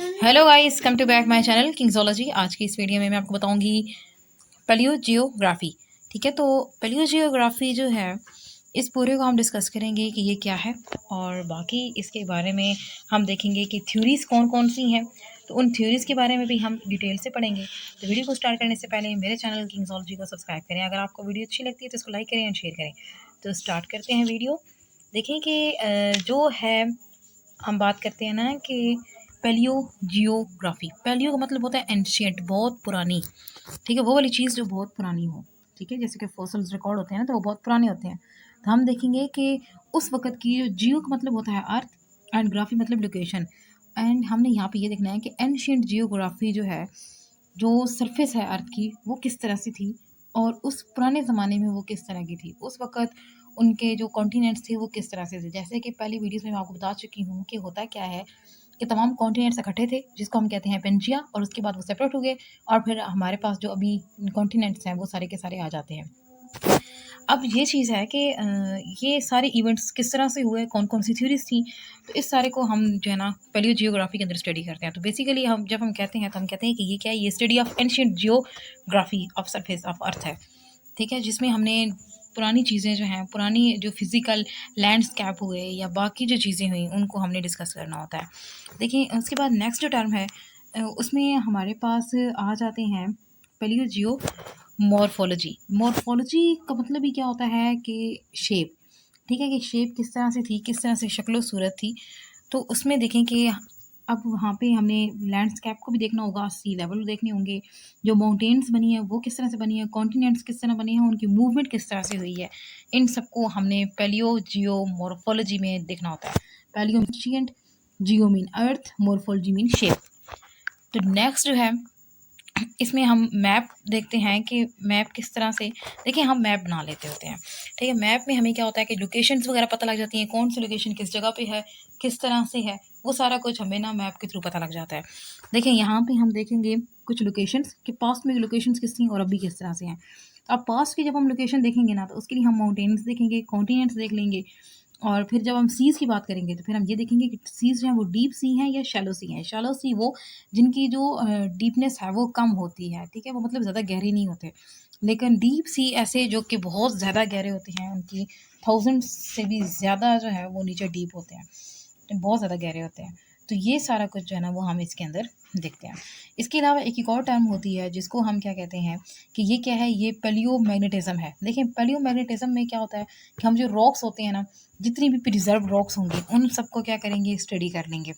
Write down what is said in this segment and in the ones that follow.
Hello guys, come to back my channel Kingsology. आज की इस वीडियो में मैं आपको बताऊंगी पैलियोजियोग्राफी। ठीक है, तो पैलियोजियोग्राफी जो है, इस पूरे को हम डिस्कस करेंगे कि ये क्या है, और बाकी इसके बारे में हम देखेंगे कि थ्योरीज़ कौन कौन सी हैं। तो उन थ्योरीज़ के बारे में भी हम डिटेल से पढ़ेंगे। तो वीडियो को स्टार्ट करने से पहले मेरे चैनल किंग्सोलॉजी को सब्सक्राइब करें। अगर आपको वीडियो अच्छी लगती है तो इसको लाइक करें एंड शेयर करें। तो स्टार्ट करते हैं वीडियो। देखें कि जो है, हम बात करते हैं ना कि पैलियोजियोग्राफी, पैलियो का मतलब होता है एंशियंट, बहुत पुरानी। ठीक है, वो वाली चीज़ जो बहुत पुरानी हो। ठीक है, जैसे कि फॉसिल्स रिकॉर्ड होते हैं ना, तो वो बहुत पुराने होते हैं। तो हम देखेंगे कि उस वक्त की जियो का मतलब होता है अर्थ, एंड ग्राफी मतलब लोकेशन। एंड हमने यहाँ पे ये देखना है कि एंशियंट जियोग्राफी जो है, जो सरफेस है अर्थ की, वो किस तरह से थी, और उस पुराने ज़माने में वो किस तरह की थी। उस वक़्त उनके जो कॉन्टिनेंट्स थे वो किस तरह से थे। जैसे कि पहली वीडियोज़ में मैं आपको बता चुकी हूँ कि होता क्या है कि तमाम कॉन्टिनेंट्स इकट्ठे थे, जिसको हम कहते हैं पेंजिया, और उसके बाद वो सेपरेट हो गए, और फिर हमारे पास जो अभी कॉन्टिनेंट्स हैं वो सारे के सारे आ जाते हैं। अब ये चीज़ है कि ये सारे इवेंट्स किस तरह से हुए, कौन-कौन सी थ्योरीज़ थी, तो इस सारे को हम जो है ना पैलियोजियोग्राफी के अंदर स्टडी करते हैं। तो बेसिकली हम जब हम कहते हैं तो हम कहते हैं कि ये क्या है, ये study of ancient geography of surface of earth है। ठीक है, जिसमें हमने पुरानी चीज़ें जो हैं, पुरानी जो फिज़िकल लैंडस्केप हुए या बाकी जो चीज़ें हुई, उनको हमने डिस्कस करना होता है। देखिए, उसके बाद नेक्स्ट जो टर्म है, उसमें हमारे पास आ जाते हैं पैलियोजियो मॉर्फोलॉजी। मॉर्फोलॉजी का मतलब ही क्या होता है कि शेप। ठीक है, कि शेप किस तरह से थी, किस तरह से शक्लो सूरत थी। तो उसमें देखें कि अब वहाँ पे हमने लैंडस्केप को भी देखना होगा, सी लेवल देखने होंगे, जो माउंटेन्स बनी है वो किस तरह से बनी है, कॉन्टिनेंट्स किस तरह बने हैं, उनकी मूवमेंट किस तरह से हुई है। इन सबको हमने पैलियो जियो मॉर्फोलॉजी में देखना होता है। पैलियो एंशिएंट, जियो मीन अर्थ, मॉर्फोलॉजी मीन शेप। तो नेक्स्ट जो है, इसमें हम मैप देखते हैं कि मैप किस तरह से, देखिए हम मैप बना लेते होते हैं। ठीक है, मैप में हमें क्या होता है कि लोकेशंस वगैरह पता लग जाती हैं, कौन सी लोकेशन किस जगह पे है, किस तरह से है, वो सारा कुछ हमें ना मैप के थ्रू पता लग जाता है। देखिए, यहाँ पे हम देखेंगे कुछ लोकेशंस कि पास्ट में लोकेशंस किस थी और अभी किस तरह से हैं। अब पास्ट की जब हम लोकेशन देखेंगे ना, तो उसके लिए हम माउंटेन्स देखेंगे, कॉन्टिनेंट्स देख लेंगे, और फिर जब हम सीज़ की बात करेंगे तो फिर हम ये देखेंगे कि सीज़ जो हैं वो डीप सी हैं या शैलो सी हैं। शैलो सी वो जिनकी जो डीपनेस है वो कम होती है। ठीक है, वो मतलब ज़्यादा गहरे नहीं होते। लेकिन डीप सी ऐसे जो कि बहुत ज़्यादा गहरे होते हैं, उनकी थाउजेंड्स से भी ज़्यादा जो है वो नीचे डीप होते हैं, तो बहुत ज़्यादा गहरे होते हैं। तो ये सारा कुछ जो है ना वो हम इसके अंदर देखते हैं। इसके अलावा एक और टर्म होती है जिसको हम क्या कहते हैं कि ये क्या है, ये पैलियोमैग्नेटिज़्म है। देखिए, पैलियोमैग्नेटिज़्म में क्या होता है कि हम जो रॉक्स होते हैं ना, जितनी भी प्रिजर्व्ड रॉक्स होंगे उन सबको क्या करेंगे, स्टडी कर लेंगे,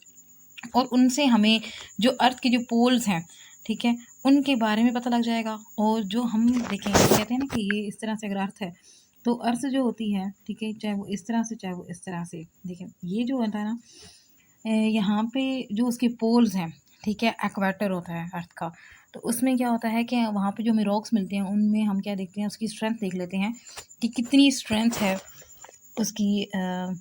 और उनसे हमें जो अर्थ के जो पोल्स हैं, ठीक है, उनके बारे में पता लग जाएगा। और जो हम देखेंगे, कहते हैं ना कि ये इस तरह से अगर अर्थ है, तो अर्थ जो होती है, ठीक है, चाहे वो इस तरह से चाहे वो इस तरह से, देखिए ये जो होता है ना, यहाँ पे जो उसके पोल्स हैं, ठीक है, एक्वेटर होता है अर्थ का। तो उसमें क्या होता है कि वहाँ पे जो हमें रॉक्स मिलते हैं उनमें हम क्या देखते हैं, उसकी स्ट्रेंथ देख लेते हैं कि कितनी स्ट्रेंथ है उसकी।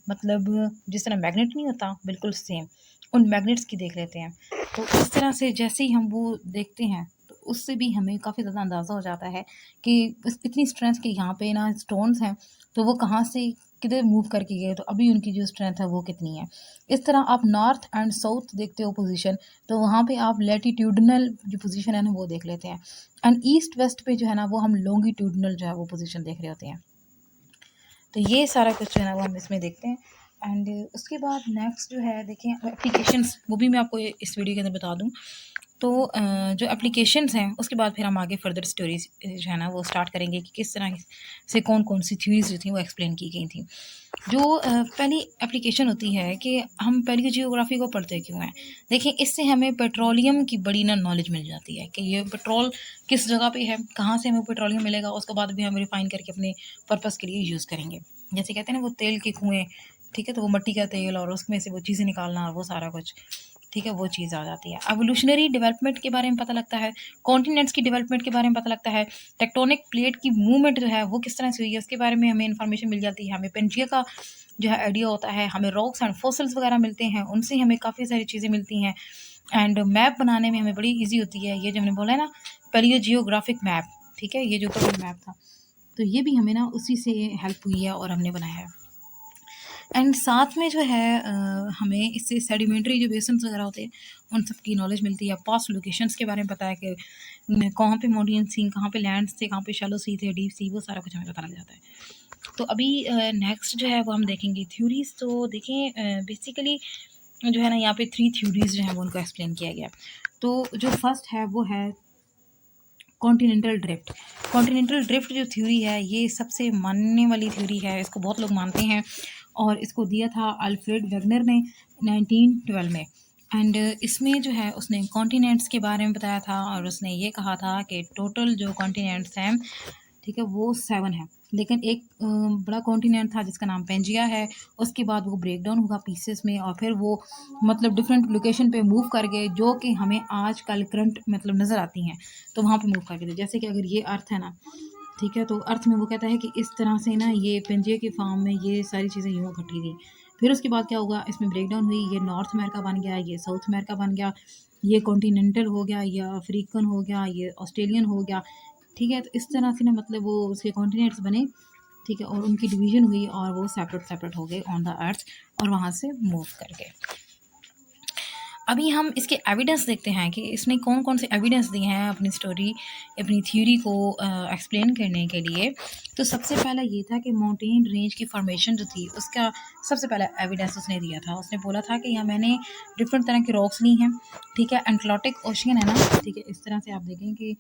मतलब जिस तरह मैग्नेट नहीं होता, बिल्कुल सेम उन मैग्नेट्स की देख लेते हैं। तो इस तरह से जैसे ही हम वो देखते हैं, तो उससे भी हमें काफ़ी ज़्यादा अंदाज़ा हो जाता है कि इतनी स्ट्रेंथ के यहाँ पे ना स्टोन्स हैं, तो वो कहाँ से किधर मूव करके गए, तो अभी उनकी जो स्ट्रेंथ है वो कितनी है। इस तरह आप नॉर्थ एंड साउथ देखते हो पोजीशन, तो वहाँ पे आप लैटिट्यूडनल जो पोजीशन है ना वो देख लेते हैं, एंड ईस्ट वेस्ट पे जो है ना वो हम लॉन्गिट्यूडनल जो है वो पोजीशन देख रहे होते हैं। तो ये सारा कुछ जो है ना वो हम इसमें देखते हैं। एंड उसके बाद नेक्स्ट जो है, देखें एप्लीकेशंस, वो भी मैं आपको इस वीडियो के अंदर बता दूं। तो जो एप्लीकेशंस हैं उसके बाद फिर हम आगे फर्दर स्टोरीज जो है ना वो स्टार्ट करेंगे कि किस तरह से कौन कौन सी थ्योरीज जो थी वो एक्सप्लेन की गई थी। जो पहली एप्लीकेशन होती है कि हम पहली जियोग्राफी को पढ़ते क्यों हैं। देखिए, इससे हमें पेट्रोलियम की बड़ी ना नॉलेज मिल जाती है कि ये पेट्रोल किस जगह पे है, कहाँ से हमें पेट्रोलियम मिलेगा, उसके बाद भी हम रिफाइन करके अपने पर्पज़ के लिए यूज़ करेंगे। जैसे कहते हैं ना वो तेल के कुएँ, ठीक है, तो वो मिट्टी का तेल और उसमें से वो चीज़ें निकालना और वो सारा कुछ, ठीक है, वो चीज़ आ जाती है। एवोल्यूशनरी डेवलपमेंट के बारे में पता लगता है, कॉन्टिनेंट्स की डेवलपमेंट के बारे में पता लगता है, टेक्टोनिक प्लेट की मूवमेंट जो है वो किस तरह से हुई है उसके बारे में हमें इन्फॉर्मेशन मिल जाती है। हमें पेंजिया का जो है आइडिया होता है, हमें रॉक्स एंड फॉसिल्स वगैरह मिलते हैं, उनसे हमें काफ़ी सारी चीज़ें मिलती हैं। एंड मैप बनाने में हमें बड़ी ईजी होती है, ये जो हमने बोला है ना पैलियो जियोग्राफिक मैप, ठीक है, ये जो ऊपर मैप था, तो ये भी हमें ना उसी से हेल्प हुई है और हमने बनाया है। एंड साथ में जो है हमें इससे सेडिमेंट्री जो बेसन्स वगैरह होते हैं उन सब की नॉलेज मिलती है। पास्ट लोकेशंस के बारे में पता है कि कहाँ पे माउंटेन थी, कहाँ पे लैंड्स थे, कहाँ पे शैलो सी थे, डीप सी, वो सारा कुछ हमें पता लग जाता है। तो अभी नेक्स्ट जो है वो हम देखेंगे थ्योरीज। तो देखें बेसिकली जो है ना यहाँ पे 3 थ्योरीज जो हैं वो उनको एक्सप्लेन किया गया। तो जो फर्स्ट है वो है कॉन्टिनेंटल ड्रिफ्ट। कॉन्टिनेंटल ड्रिफ्ट जो थ्योरी है ये सबसे मानने वाली थ्योरी है, इसको बहुत लोग मानते हैं और इसको दिया था अल्फ्रेड वेगनर ने 1912 में। एंड इसमें जो है उसने कॉन्टिनेंट्स के बारे में बताया था और उसने ये कहा था कि टोटल जो कॉन्टिनेंट्स हैं, ठीक है, वो 7 है। लेकिन एक बड़ा कॉन्टिनेंट था जिसका नाम पेंजिया है, उसके बाद वो ब्रेक डाउन हुआ पीसेस में और फिर वो मतलब डिफरेंट लोकेशन पे मूव कर गए, जो कि हमें आजकल करंट मतलब नज़र आती हैं। तो वहाँ पे मूव कर गए थे। जैसे कि अगर ये अर्थ है ना, ठीक है, तो अर्थ में वो कहता है कि इस तरह से ना ये पेंजिया के फॉर्म में ये सारी चीज़ें यूँ इकट्ठी थी। फिर उसके बाद क्या हुआ, इसमें ब्रेक डाउन हुई, ये नॉर्थ अमेरिका बन गया, ये साउथ अमेरिका बन गया, ये कॉन्टिनेंटल हो गया, ये अफ्रीकन हो गया, ये ऑस्ट्रेलियन हो गया। ठीक है, तो इस तरह से ना मतलब वो उसके कॉन्टिनेंट्स बने, ठीक है, और उनकी डिवीज़न हुई और वो सेपरेट हो गए ऑन द अर्थ और वहाँ से मूव कर गए। अभी हम इसके एविडेंस देखते हैं कि इसने कौन कौन से एविडेंस दिए हैं अपनी स्टोरी, अपनी थ्योरी को एक्सप्लेन करने के लिए। तो सबसे पहला ये था कि माउंटेन रेंज की फॉर्मेशन जो थी उसका सबसे पहला एविडेंस उसने दिया था। उसने बोला था कि यहाँ मैंने डिफरेंट तरह की रॉक्स ली हैं, ठीक है, एटलांटिक ओशियन है ना, ठीक है, इस तरह से आप देखें कि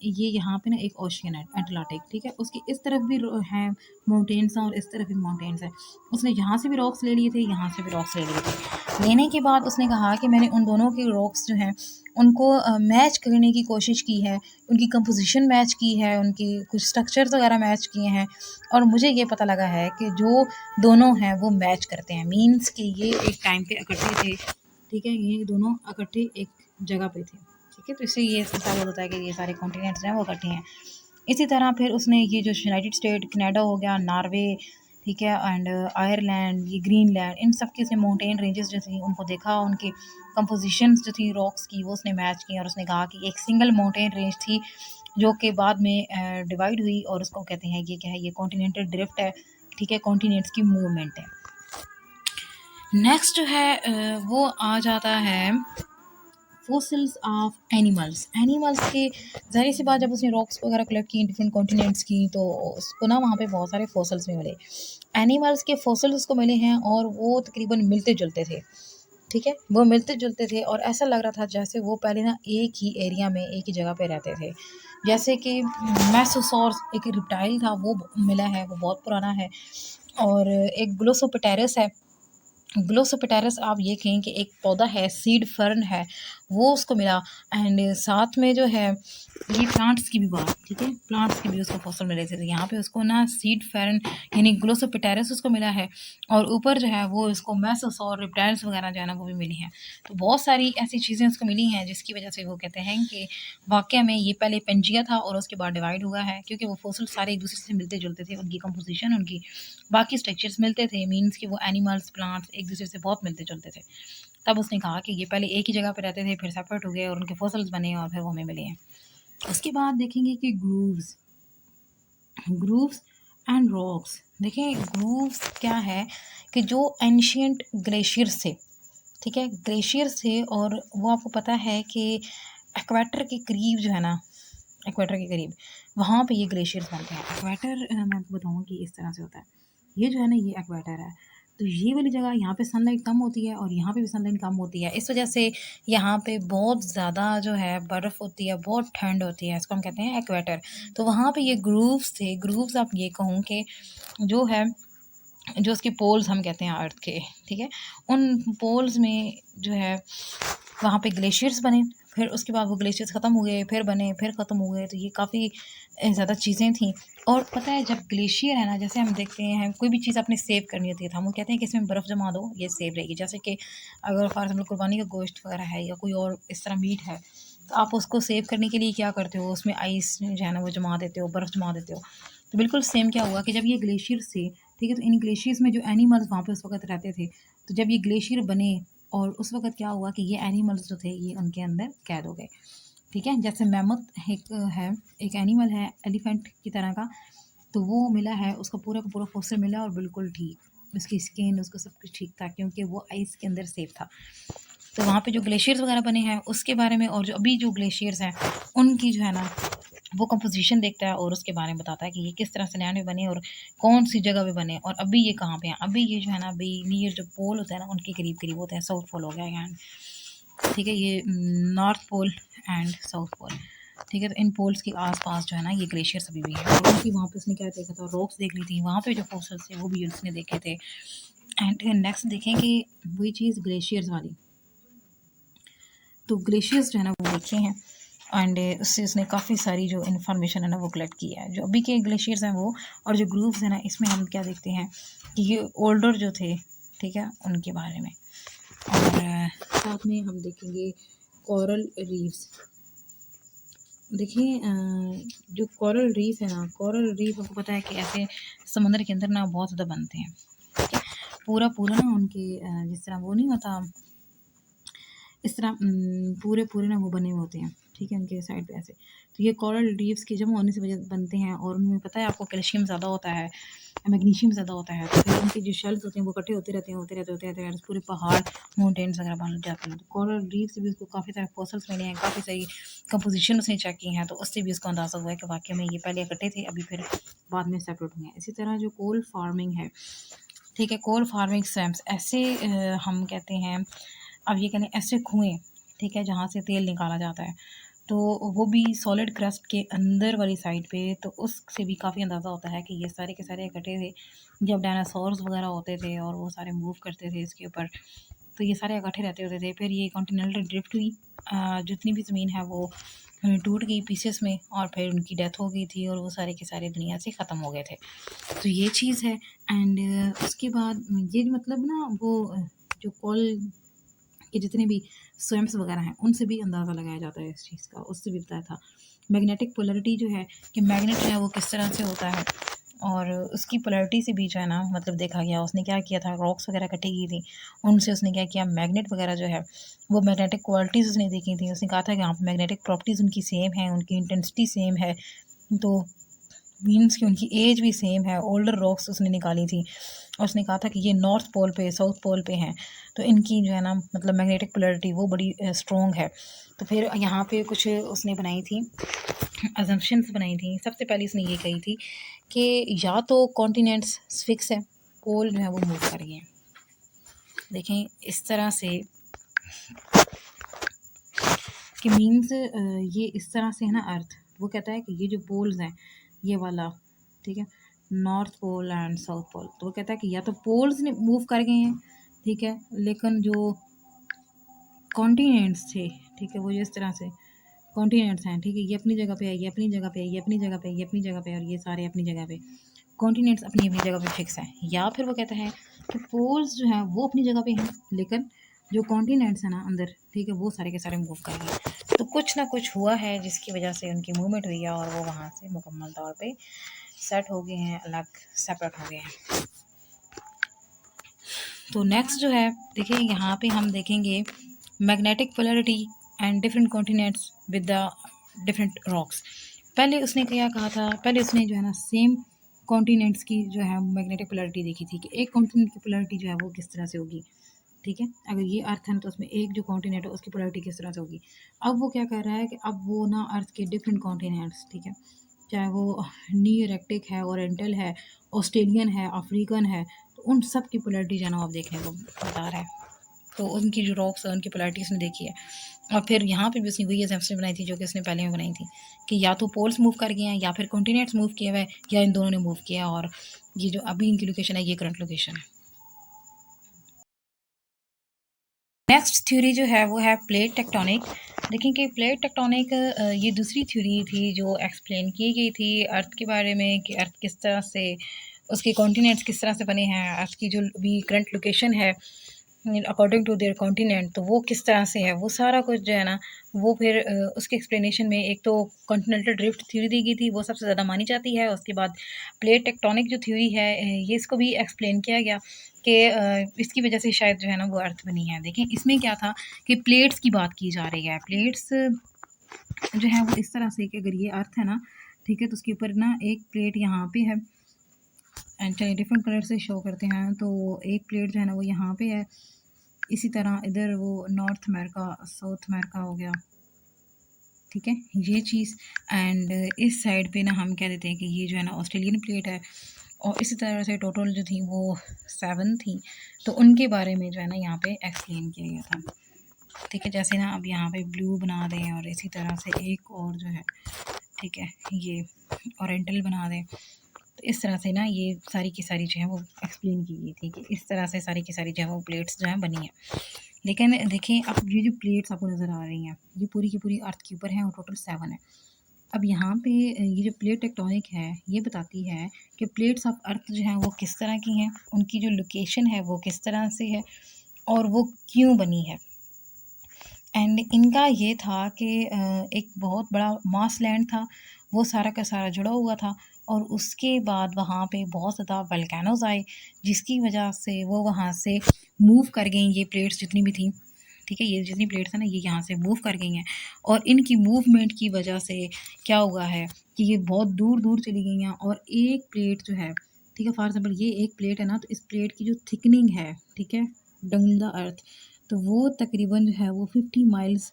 ये यहाँ पे ना एक ओशियन है अटलांटिक, ठीक है, उसकी इस तरफ भी है माउंटेन्स हैं और इस तरफ भी माउंटेन्स हैं। उसने यहाँ से भी रॉक्स ले लिए थे, यहाँ से भी रॉक्स ले लिए थे। लेने के बाद उसने कहा कि मैंने उन दोनों के रॉक्स जो हैं उनको मैच करने की कोशिश की है, उनकी कंपोजिशन मैच की है, उनकी कुछ स्ट्रक्चर्स वगैरह मैच किए हैं और मुझे ये पता लगा है कि जो दोनों हैं वो मैच करते हैं। मीन्स कि ये एक टाइम पे इकट्ठे थे, ठीक है, ये दोनों इकट्ठे एक जगह पे थे, ठीक है, तो इससे ये साबित होता है कि ये सारे कॉन्टिनेंट्स हैं वो इकट्ठे हैं। इसी तरह फिर उसने ये जो यूनाइटेड स्टेट, कनाडा हो गया, नॉर्वे, ठीक है, एंड आयरलैंड, ये ग्रीनलैंड, इन सब के से माउंटेन रेंजेस जो थी उनको देखा, उनकी कंपोजिशंस जो थी रॉक्स की वो उसने मैच की और उसने कहा कि एक सिंगल माउंटेन रेंज थी जो कि बाद में डिवाइड हुई और उसको कहते हैं ये क्या है, ये कॉन्टिनेंटल ड्रिफ्ट है, ठीक है, कॉन्टिनेंट्स की मूवमेंट है। नेक्स्ट जो है वो आ जाता है फॉसिल्स ऑफ एनिमल्स। एनिमल्स के ज़ाहिर सी बात, जब उसने रॉक्स वगैरह कलेक्ट की डिफरेंट कॉन्टिनेंट्स की तो उसको ना वहाँ पे बहुत सारे फॉसिल्स भी मिले। एनिमल्स के फॉसिल्स उसको मिले हैं और वो तकरीबन मिलते जुलते थे, ठीक है, वो मिलते जुलते थे और ऐसा लग रहा था जैसे वो पहले ना एक ही एरिया में एक ही जगह पे रहते थे। जैसे कि मैसोसॉर्स एक रिप्टाइल था वो मिला है, वो बहुत पुराना है। और एक ग्लोसोपिटेरस है। ग्लोसोपिटेरस आप ये कहें कि एक पौधा है, सीड फर्न है, वो उसको मिला। एंड साथ में जो है ये प्लांट्स की भी बात, ठीक है, प्लांट्स के भी उसको फॉसिल मिले थे। तो यहाँ पे उसको ना सीड फर्न यानी ग्लोसोपिटेरस उसको मिला है और ऊपर जो है वो इसको मैसोसॉर रिप्टाइल्स वगैरह जो है ना वो भी मिली हैं। तो बहुत सारी ऐसी चीज़ें उसको मिली हैं जिसकी वजह से वो कहते हैं कि वाक़या में ये पहले पेंजिया था और उसके बाद डिवाइड हुआ है, क्योंकि वो फॉसिल सारे एक दूसरे से मिलते जुलते थे, उनकी कंपोजिशन, उनकी बाकी स्ट्रक्चर्स मिलते थे। मीन्स कि वो एनिमल्स, प्लांट्स एक दूसरे से बहुत मिलते जुलते थे। तब उसने कहा कि ये पहले एक ही जगह पे रहते थे, फिर सेपरेट हो गए और उनके फॉसिल्स बने और फिर वो हमें मिले हैं। उसके बाद देखेंगे कि ग्रूव्स, ग्रूव्स एंड रॉक्स। देखें ग्रूव्स क्या है कि जो एंशियंट ग्लेशियर्स थे, ठीक है, ग्लेशियर्स थे और वो आपको पता है कि एक्वेटर के करीब जो है ना, एक्वेटर के करीब वहाँ पे ये ग्लेशियर्स बनते हैं। एक्वेटर मैं आपको बताऊँगा कि इस तरह से होता है। ये जो है ना, ये एक्वेटर है। तो ये वाली जगह यहाँ पे सनलाइट कम होती है और यहाँ पे भी सनलाइट कम होती है। इस वजह से यहाँ पे बहुत ज़्यादा जो है बर्फ़ होती है, बहुत ठंड होती है। इसको हम कहते हैं एक्वेटर। तो वहाँ पे ये ग्रूव्स थे। ग्रूव्स आप ये कहूँ कि जो है, जो उसके पोल्स हम कहते हैं अर्थ के, ठीक है, उन पोल्स में जो है वहाँ पे ग्लेशियर्स बने। फिर उसके बाद वो ग्लेशियर्स ख़त्म हुए, फिर बने, फिर ख़त्म हुए। तो ये काफ़ी ज़्यादा चीज़ें थी। और पता है जब ग्लेशियर है ना, जैसे हम देखते हैं कोई भी चीज़ आपने सेव करनी होती है तो हम कहते हैं कि इसमें बर्फ़ जमा दो, ये सेव रहेगी। जैसे कि अगर फॉर एग्ज़ाम्पल कुर्बानी का गोश्त वगैरह है या कोई और इस तरह मीट है, तो आप उसको सेव करने के लिए क्या करते हो, उसमें आइस जो है ना वो जमा देते हो, बर्फ़ जमा देते हो। तो बिल्कुल सेम क्या हुआ कि जब ये ग्लेशियर्स थे, ठीक है, तो इन ग्लेशियर्स में जो एनिमल्स वहाँ पे उस वक़्त रहते थे, तो जब ये ग्लेशियर बने और उस वक़्त क्या हुआ कि ये एनिमल्स जो थे ये उनके अंदर कैद हो गए, ठीक है। जैसे मैमथ एक है, एक एनिमल है एलिफेंट की तरह का, तो वो मिला है, उसका पूरा का पूरा फॉसिल मिला और बिल्कुल ठीक, उसकी स्किन, उसको सब कुछ ठीक था, क्योंकि वो आइस के अंदर सेफ था। तो वहाँ पे जो ग्लेशियर्स वगैरह बने हैं उसके बारे में, और जो अभी जो ग्लेशियर्स हैं उनकी जो है ना वो कंपोजिशन देखता है और उसके बारे में बताता है कि ये किस तरह से लैंड में बने और कौन सी जगह पे बने और अभी ये कहाँ पे हैं। अभी ये जो है ना अभी नियर जो पोल होता है ना उनके करीब करीब होते हैं। साउथ पोल हो गया एंड ठीक है, ये north pole and south pole, ठीक है। तो इन पोल्स के आसपास जो है ना ये ग्लेशियर्स अभी भी है। और उनकी वहाँ पे उसने क्या देखा था, रॉक्स देख ली थी, वहाँ पे जो फॉसिल्स थे वो भी उसने देखे थे। एंड नेक्स्ट देखें कि वही चीज़ ग्लेशियर्स वाली, तो ग्लेशियर्स जो है ना वो देखे हैं एंड उससे उसने काफ़ी सारी जो इन्फॉर्मेशन है ना वो कलेक्ट की है। जो अभी के ग्लेशियर्स हैं वो और जो ग्रूव्स हैं ना, इसमें हम क्या देखते हैं कि ये ओल्डर जो थे, ठीक है, उनके बारे में। और साथ में हम देखेंगे कोरल रीफ्स। देखिए जो कोरल रीफ है ना, कोरल रीफ आपको पता है कि ऐसे समुद्र के अंदर ना बहुत ज़्यादा बनते हैं, ठीक है। पूरा पूरा ना उनके जिस तरह वो नहीं होता, इस तरह पूरे पूरे ना वो बने हुए होते हैं, ठीक है, उनके साइड पे ऐसे। तो ये कोरल रीफ्स की जमा होने से वजह बनते हैं और उनमें पता है आपको कैल्शियम ज़्यादा होता है, मैग्नीशियम ज़्यादा होता है। तो फिर उनके जो शेल्स होते हैं वो इकट्ठे होते रहते हैं, होते रहते होते रहते हैं, पूरे पहाड़ माउंटेन्स वगैरह बन जाते हैं। तो कोरल रीफ से भी उसको काफ़ी सारे फॉसिल्स मिले हैं, काफ़ी सारी कंपोजिशन उसने चेक की हैं, तो उससे भी उसको अंदाज़ा हुआ है कि वाकई में ये पहले इकट्ठे थे, अभी फिर बाद में सेपरेट हुए हैं। इसी तरह जो कोल फार्मिंग है, ठीक है, कोल फार्मिंग स्वैम्प्स ऐसे हम कहते हैं, अब ये कहें ऐसे कुएँ, ठीक है, जहाँ से तेल निकाला जाता है, तो वो भी सॉलिड क्रस्ट के अंदर वाली साइड पे। तो उससे भी काफ़ी अंदाज़ा होता है कि ये सारे के सारे इकट्ठे थे जब डायनासोर्स वगैरह होते थे और वो सारे मूव करते थे इसके ऊपर, तो ये सारे इकट्ठे रहते होते थे। फिर ये कॉन्टिनेंटल ड्रिफ्ट हुई, जितनी भी ज़मीन है वो टूट गई पीसेस में और फिर उनकी डेथ हो गई थी और वो सारे के सारे दुनिया से ख़त्म हो गए थे। तो ये चीज़ है। एंड उसके बाद ये मतलब ना वो जो कोल के जितने भी स्वैम्प्स वगैरह हैं उनसे भी अंदाज़ा लगाया जाता है इस चीज़ का। उससे भी बताया था मैग्नेटिक पोलैरिटी जो है कि मैग्नेट जो है वो किस तरह से होता है, और उसकी पोलैरिटी से भी जो है ना मतलब देखा गया। उसने क्या किया था, रॉक्स वगैरह कटी की थी, उनसे उसने क्या किया, मैग्नेट वगैरह जो है वो मैग्नेटिक क्वालिटीज़ उसने देखी थी। उसने कहा था कि हाँ मैग्नेटिक प्रॉपर्टीज़ उनकी सेम है, उनकी इंटेंसिटी सेम है, तो मीन्स कि उनकी एज भी सेम है। ओल्डर रॉक्स उसने निकाली थी और उसने कहा था कि ये नॉर्थ पोल पे साउथ पोल पे हैं, तो इनकी जो है ना मतलब मैग्नेटिक पोलैरिटी वो बड़ी स्ट्रॉन्ग है। तो फिर यहाँ पे कुछ उसने बनाई थी अजम्पशंस बनाई थी। सबसे पहले उसने ये कही थी कि या तो कॉन्टिनेंट्स फिक्स है, पोल जो है वो मूव कर गए हैं। देखें इस तरह से कि मीन्स ये इस तरह से है ना अर्थ, वो कहता है कि ये जो पोल्स हैं ये वाला, ठीक है, north pole and south pole, तो वो कहता है कि या तो पोल्स ने मूव कर गए हैं, ठीक है, लेकिन जो कॉन्टिनेंट्स थे, ठीक है, वो इस तरह से कॉन्टिनेंट्स हैं, ठीक है, ये अपनी जगह पे है, ये अपनी जगह पे है, ये अपनी जगह पे है, ये अपनी जगह पे है और ये सारे अपनी जगह पे, कॉन्टिनेंट्स अपनी अपनी जगह पे फिक्स हैं। या फिर वो कहता है कि पोल्स जो हैं वो अपनी जगह पे हैं, लेकिन जो कॉन्टिनेंट्स हैं ना अंदर, ठीक है, वो सारे के सारे मूव कर गए। तो कुछ ना कुछ हुआ है जिसकी वजह से उनकी मूवमेंट हुई है और वो वहाँ से मुकम्मल तौर पे सेट हो गए हैं, अलग सेपरेट हो गए हैं। तो नेक्स्ट जो है देखिए यहाँ पे हम देखेंगे magnetic polarity and different continents with the different rocks. पहले उसने क्या कहा था, पहले उसने जो है ना सेम कॉन्टिनेंट्स की जो है मैग्नेटिक पोलैरिटी देखी थी कि एक कॉन्टिनेंट की पोलैरिटी जो है वो किस तरह से होगी, ठीक है। अगर ये अर्थ है तो उसमें एक जो कॉन्टिनेंट है उसकी पोलैरिटी किस तरह से होगी। अब वो क्या कर रहा है कि अब वो ना अर्थ के डिफरेंट कॉन्टिनेंट्स, ठीक है, चाहे वो न्यू आर्कटिक है, ओरिएंटल है, ऑस्ट्रेलियन है, अफ्रीकन है, तो उन सब की पोलैरिटी जो है ना आप देखने को बता रहा है। तो उनकी जो रॉक्स है उनकी पोलैरिटी उसने देखी है। और फिर यहाँ पे भी उसने वही एजम्पशन बनाई थी जो कि उसने पहले में बनाई थी कि या तो पोल्स मूव कर गए हैं या फिर कॉन्टिनेंट्स मूव किए हुए हैं या इन दोनों ने मूव किया। और ये जो अभी इनकी लोकेशन है ये करंट लोकेशन है। नेक्स्ट थ्योरी जो है वो है प्लेट टेक्टोनिक। देखें कि प्लेट टेक्टोनिक ये दूसरी थ्योरी थी जो एक्सप्लेन की गई थी अर्थ के बारे में कि अर्थ किस तरह से, उसके कॉन्टिनेंट्स किस तरह से बने हैं, अर्थ की जो भी करंट लोकेशन है अकॉर्डिंग टू देयर कॉन्टिनेंट, तो वो किस तरह से है, वो सारा कुछ जो है ना वो फिर उसके एक्सप्लेनेशन में एक तो कॉन्टिनेंटल ड्रिफ्ट थ्योरी दी गई थी, वो सबसे ज़्यादा मानी जाती है। उसके बाद प्लेट टेक्टोनिक जो थ्योरी है ये इसको भी एक्सप्लेन किया गया कि इसकी वजह से शायद जो है ना वो अर्थ बनी है। देखें इसमें क्या था कि प्लेट्स की बात की जा रही है। प्लेट्स जो है वो इस तरह से कि अगर ये अर्थ है ना, ठीक है, तो उसके ऊपर ना एक प्लेट यहाँ पे है एंड चलिए डिफरेंट कलर से शो करते हैं। तो एक प्लेट जो है ना वो यहाँ पे है, इसी तरह इधर वो नॉर्थ अमेरिका, साउथ अमेरिका हो गया, ठीक है ये चीज़। एंड इस साइड पे ना हम कह देते हैं कि ये जो है ना ऑस्ट्रेलियन प्लेट है। और इसी तरह से टोटल जो थी वो 7 थी, तो उनके बारे में जो है ना यहाँ पे एक्सप्लेन किया गया था, ठीक है। जैसे ना अब यहाँ पे ब्लू बना दें और इसी तरह से एक और जो है, ठीक है, ये ओरिएंटल बना दें। तो इस तरह से ना ये सारी की सारी जो है वो एक्सप्लेन की गई थी कि इस तरह से सारी की सारी जो है वो प्लेट्स जो है बनी है। लेकिन देखें अब ये जो प्लेट्स आपको नज़र आ रही हैं ये पूरी की पूरी अर्थ के ऊपर हैं और टोटल 7 है। अब यहाँ पे ये जो प्लेट टेक्टोनिक है ये बताती है कि प्लेट्स ऑफ अर्थ जो है वो किस तरह की हैं, उनकी जो लोकेशन है वो किस तरह से है और वो क्यों बनी है। एंड इनका ये था कि एक बहुत बड़ा मास लैंड था, वो सारा का सारा जुड़ा हुआ था और उसके बाद वहाँ पे बहुत ज़्यादा वल्केनोज आए, जिसकी वजह से वो वहाँ से मूव कर गई ये प्लेट्स जितनी भी थी, ठीक है। ये जितनी प्लेट्स हैं ना ये यहाँ से मूव कर गई हैं और इनकी मूवमेंट की वजह से क्या हुआ है कि ये बहुत दूर दूर चली गई हैं। और एक प्लेट जो है, ठीक है, फॉर एग्जाम्पल ये एक प्लेट है ना, तो इस प्लेट की जो थिकनिंग है, ठीक है, डाउन द अर्थ, तो वो तकरीबन जो है वो 50 माइल्स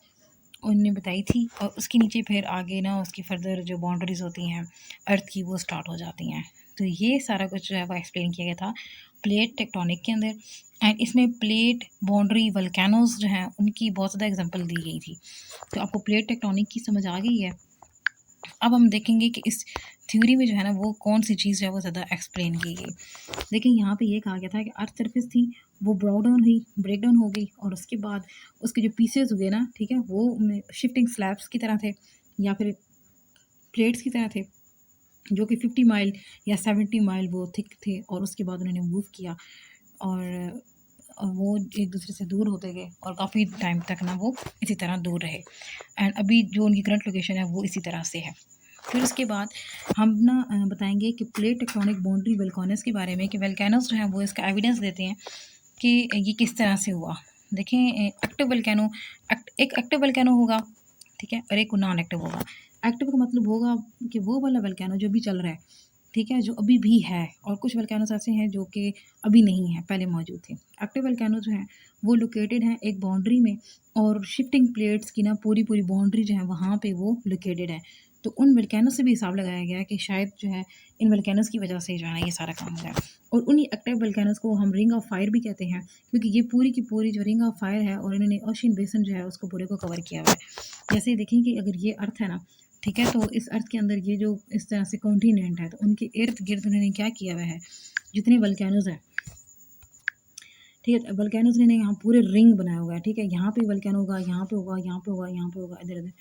उन्होंने बताई थी। और उसके नीचे फिर आगे ना उसकी फर्दर जो बाउंड्रीज़ होती हैं अर्थ की वो स्टार्ट हो जाती हैं। तो ये सारा कुछ जो है वो एक्सप्लेन किया गया था प्लेट टेक्टोनिक के अंदर। एंड इसमें प्लेट बाउंड्री वल्केनोज जो हैं उनकी बहुत ज़्यादा एग्जांपल दी गई थी। तो आपको प्लेट टेक्टोनिक की समझ आ गई है। अब हम देखेंगे कि इस थ्योरी में जो है ना वो कौन सी चीज़ जो है वो ज़्यादा एक्सप्लेन की गई। देखिए यहाँ पे ये कहा गया था कि अर्थ सरफेस थी वो ब्रेक डाउन हो गई और उसके बाद उसके जो पीसेज हुए ना, ठीक है, वो शिफ्टिंग स्लैब्स की तरह थे या फिर प्लेट्स की तरह थे, जो कि 50 माइल या 70 माइल वो थिक थे और उसके बाद उन्होंने मूव किया और वो एक दूसरे से दूर होते गए और काफ़ी टाइम तक ना वो इसी तरह दूर रहे। एंड अभी जो उनकी करंट लोकेशन है वो इसी तरह से है। फिर उसके बाद हम ना बताएंगे कि प्लेट टेक्टोनिक बाउंड्री वल्कानस के बारे में, कि वल्केनोस जो है वो इसका एविडेंस देते हैं कि ये किस तरह से हुआ। देखें एक्टिव वल्केनो, एक एक्टिव वल्केनो होगा, ठीक है, और एक नॉन एक्टिव होगा। एक्टिव का मतलब होगा कि वो वाला वल्केनो जो भी चल रहा है, ठीक है, जो अभी भी है। और कुछ वल्केनोस ऐसे हैं जो कि अभी नहीं है, पहले मौजूद थे। एक्टिव वल्केनो जो हैं वो लोकेटेड हैं एक बाउंड्री में और शिफ्टिंग प्लेट्स की ना पूरी पूरी बाउंड्री जो है वहाँ पे वो लोकेटेड है। तो उन वल्केनोस से भी हिसाब लगाया गया है कि शायद जो है इन वल्केनोस की वजह से जो है ना ये सारा काम हो रहा है। और उन्हीं एक्टिव वल्केनोस को हम रिंग ऑफ फायर भी कहते हैं, क्योंकि ये पूरी की पूरी जो रिंग ऑफ फायर है और इन्होंने ओशन बेसन जो है उसको पूरे को कवर किया हुआ है। जैसे देखें कि अगर ये अर्थ है ना, ठीक है, तो इस अर्थ के अंदर ये जो इस तरह से कॉन्टिनेंट है तो उनके इर्द गिर्द उन्होंने क्या किया हुआ है, जितने वल्केनोज हैं, ठीक है, वल्केनोज ने यहाँ पूरे रिंग बनाया हुआ है, ठीक है, यहाँ पे वल्केनो होगा, यहाँ पे होगा, यहाँ पे होगा, यहाँ पे होगा, इधर इधर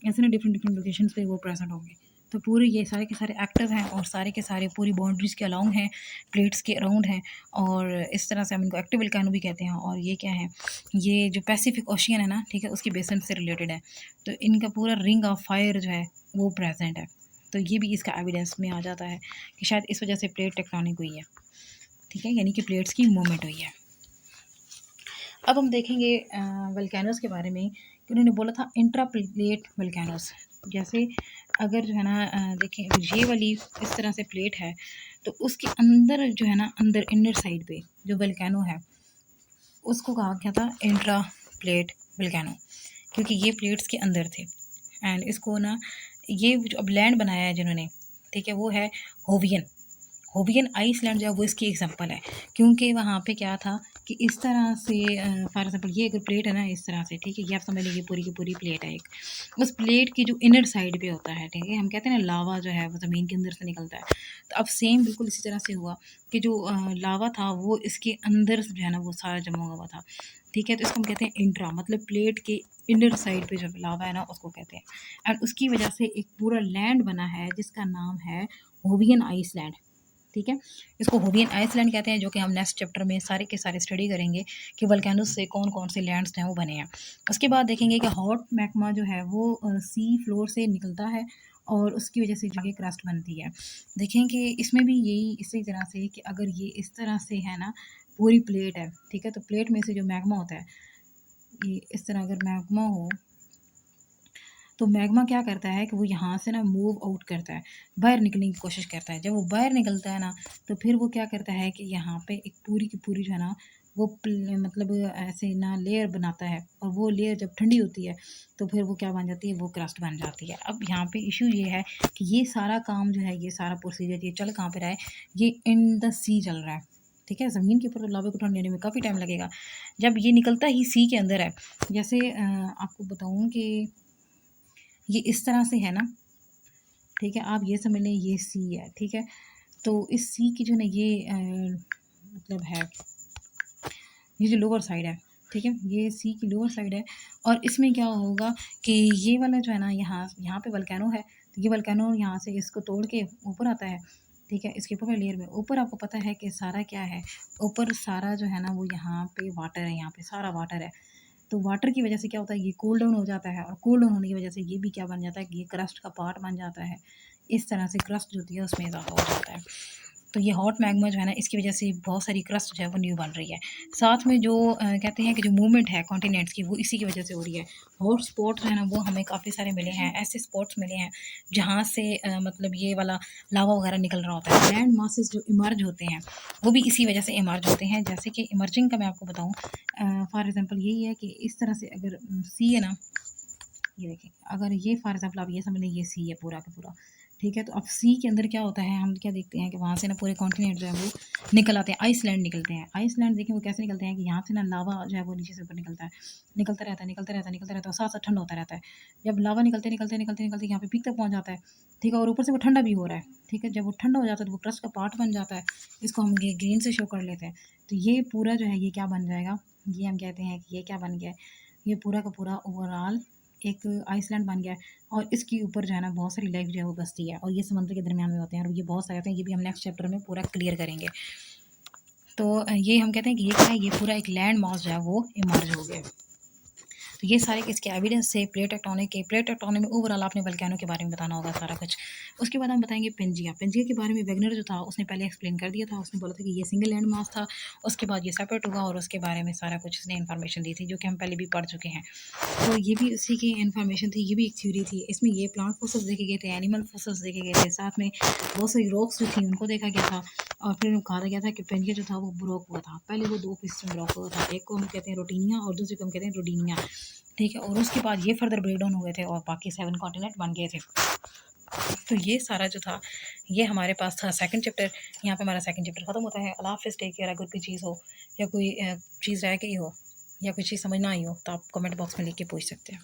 ऐसे ना डिफरेंट डिफरेंट लोकेशन पे वो प्रेजेंट होंगे। तो पूरे ये सारे के सारे एक्टिव हैं और सारे के सारे पूरी बाउंड्रीज़ के अलाउंड हैं, प्लेट्स के अराउंड हैं। और इस तरह से हम इनको एक्टिव वल्केनो भी कहते हैं। और ये क्या है, ये जो पैसिफिक ओशियन है ना, ठीक है, उसके बेसन से रिलेटेड है। तो इनका पूरा रिंग ऑफ फायर जो है वो प्रेजेंट है। तो ये भी इसका एविडेंस में आ जाता है कि शायद इस वजह से प्लेट टेक्टोनिक हुई है, ठीक है, यानी कि प्लेट्स की मूवमेंट हुई है। अब हम देखेंगे वल्केनोस के बारे में कि उन्होंने बोला था इंट्रा प्लेट वल्केनोस। जैसे अगर जो है ना देखें अगर ये वाली इस तरह से प्लेट है तो उसके अंदर जो है ना अंदर इनर साइड पे जो वल्केनो है उसको कहा गया था इंट्रा प्लेट वल्केनो, क्योंकि ये प्लेट्स के अंदर थे। एंड इसको ना ये जो अब लैंड बनाया है जिन्होंने, ठीक है, वो है होवियन। होवियन आइसलैंड जो है वो इसकी एग्जांपल है, क्योंकि वहाँ पे क्या था कि इस तरह से फॉर एग्जांपल ये अगर प्लेट है ना इस तरह से, ठीक है, ये आप समझ लीजिए पूरी की पूरी प्लेट है एक। उस प्लेट की जो इनर साइड पे होता है, ठीक है, हम कहते हैं ना लावा जो है वो ज़मीन के अंदर से निकलता है। तो अब सेम बिल्कुल इसी तरह से हुआ कि जो लावा था वो इसके अंदर से जो है ना वो सारा जमा हुआ था, ठीक है। तो इसको हम कहते हैं इंट्रा, मतलब प्लेट के इनर साइड पे जो लावा है ना उसको कहते हैं। और उसकी वजह से एक पूरा लैंड बना है जिसका नाम है होवियन आइसलैंड, ठीक है। इसको होवियन आइसलैंड कहते हैं, जो कि हम नेक्स्ट चैप्टर में सारे के सारे स्टडी करेंगे कि वल्केनोस से कौन कौन से लैंड्स हैं वो बने हैं। उसके बाद देखेंगे कि हॉट मैग्मा जो है वो सी फ्लोर से निकलता है और उसकी वजह से जो ये क्रस्ट बनती है। देखें कि इसमें भी यही इसी तरह से कि अगर ये इस तरह से है ना पूरी प्लेट है, ठीक है, तो प्लेट में से जो मैग्मा होता है, ये इस तरह अगर मैग्मा हो तो मैग्मा क्या करता है कि वो यहाँ से ना मूव आउट करता है, बाहर निकलने की कोशिश करता है। जब वो बाहर निकलता है ना, तो फिर वो क्या करता है कि यहाँ पे एक पूरी की पूरी जो है ना वो मतलब ऐसे ना लेयर बनाता है, और वो लेयर जब ठंडी होती है तो फिर वो क्या बन जाती है, वो क्रस्ट बन जाती है। अब यहाँ पे इशू ये है कि ये सारा काम जो है, ये सारा प्रोसीजर ये चल कहाँ पे रहा है, ये इन द सी चल रहा है। ठीक है, ज़मीन के ऊपर तो लावे को ठंड लेने में काफ़ी टाइम लगेगा। जब ये निकलता ही सी के अंदर है, जैसे आपको बताऊँ कि ये इस तरह से है ना, ठीक है, आप ये समझ लें ये सी है, ठीक है। तो इस सी की जो ना ये मतलब है, ये जो लोअर साइड है, ठीक है, ये सी की लोअर साइड है। और इसमें क्या होगा कि ये वाला जो है ना, यहाँ यहाँ पे वल्केनो है, तो ये वल्केनो यहाँ से इसको तोड़ के ऊपर आता है, ठीक है, इसके ऊपर लेयर में ऊपर आपको पता है कि सारा क्या है, ऊपर सारा जो है ना वो यहाँ पे वाटर है, यहाँ पे सारा वाटर है। तो वाटर की वजह से क्या होता है, ये कूल डाउन हो जाता है, और कूल डाउन होने की वजह से ये भी क्या बन जाता है कि ये क्रस्ट का पार्ट बन जाता है। इस तरह से क्रस्ट जो होती है उसमें इजाफा हो जाता है। तो ये हॉट मैग्मा जो है ना, इसकी वजह से बहुत सारी क्रस्ट जो है वो न्यू बन रही है। साथ में जो कहते हैं कि जो मूवमेंट है कॉन्टिनेंट्स की, वो इसी की वजह से हो रही है। हॉट स्पॉट जो है ना वो हमें काफ़ी सारे मिले हैं, ऐसे स्पॉट्स मिले हैं जहाँ से मतलब ये वाला लावा वगैरह निकल रहा होता है। लैंड मासेस जो इमर्ज होते हैं वो भी इसी वजह से इमर्ज होते हैं। जैसे कि इमर्जिंग का मैं आपको बताऊँ, फॉर एग्जांपल यही है कि इस तरह से अगर सी है ना, ये देखिए, अगर ये फॉर एग्जांपल आप ये समझ लें ये सी है पूरा का पूरा, ठीक है। तो अब सी के अंदर क्या होता है, हम क्या देखते हैं कि वहाँ से ना पूरे कॉन्टिनेंट जो है वो निकल आते हैं, आइसलैंड निकलते हैं। आइसलैंड देखें वो कैसे निकलते हैं कि यहाँ से ना लावा जो है वो नीचे से ऊपर निकलता है, निकलता रहता है, निकलता रहता है, निकलता रहता है, साथ साथ ठंडा होता रहता है। जब लावा निकलते निकलते निकलते निकलते यहाँ पे पीक तक पहुँच जाता है, ठीक है, और ऊपर से वो ठंडा भी हो रहा है, ठीक है। जब वो ठंडा हो जाता है तो वो क्रस्ट का पार्ट बन जाता है, इसको हम ग्रीन से शो कर लेते हैं। तो ये पूरा जो है ये क्या बन जाएगा, ये हम कहते हैं कि ये क्या बन गया है, ये पूरा का पूरा ओवरऑल एक आइसलैंड बन गया है। और इसके ऊपर जो है ना बहुत सारी लाइफ जो है वो बसती है, और ये समुद्र के दरमियान में होते हैं, और ये बहुत सारे होते हैं। ये भी हम नेक्स्ट चैप्टर में पूरा क्लियर करेंगे। तो ये हम कहते हैं कि ये क्या है, ये पूरा एक लैंड मास जो है वो इमर्ज हो गया। तो ये सारे किसके एविडेंस से, प्लेट टेक्टोनिक के। प्लेट टेक्टोनिक में ओवरऑल आपने वल्केनो के बारे में बताना होगा सारा कुछ। उसके बाद हम बताएंगे पेंजिया। पेंजिया के बारे में वेगनर जो था उसने पहले एक्सप्लेन कर दिया था, उसने बोला था कि ये सिंगल लैंड मास था, उसके बाद ये सेपरेट होगा, और उसके बारे में सारा कुछ उसने इन्फॉर्मेशन दी थी जो कि हम पहले भी पढ़ चुके हैं। तो ये भी उसी की इन्फॉर्मेशन थी, ये भी एक थ्योरी थी। इसमें ये प्लांट फोसिल्स देखे गए थे, एनिमल फोसिल्स देखे गए थे, साथ में बहुत सारी रॉक्स जो थी उनको देखा गया था। और फिर कहा गया था कि पेंजिया जो था वो ब्रोक हुआ था। पहले वो दो पीस में ब्रोक हुआ था, एक को हम कहते हैं रोटीनिया और दूसरे को हम कहते हैं रोडीनिया, ठीक है। और उसके बाद ये फर्दर ब्रेक डाउन हुए थे और बाकी 7 कॉन्टिनेंट बन गए थे। तो ये सारा जो था ये हमारे पास था सेकंड चैप्टर। यहाँ पे हमारा सेकंड चैप्टर ख़त्म होता है। अल्लाह हाफ़िज़, टेक केयर। अगर कोई चीज़ हो या कोई चीज़ रह गई हो या कोई चीज़ समझ ना आई हो तो आप कमेंट बॉक्स में लिख के पूछ सकते हैं।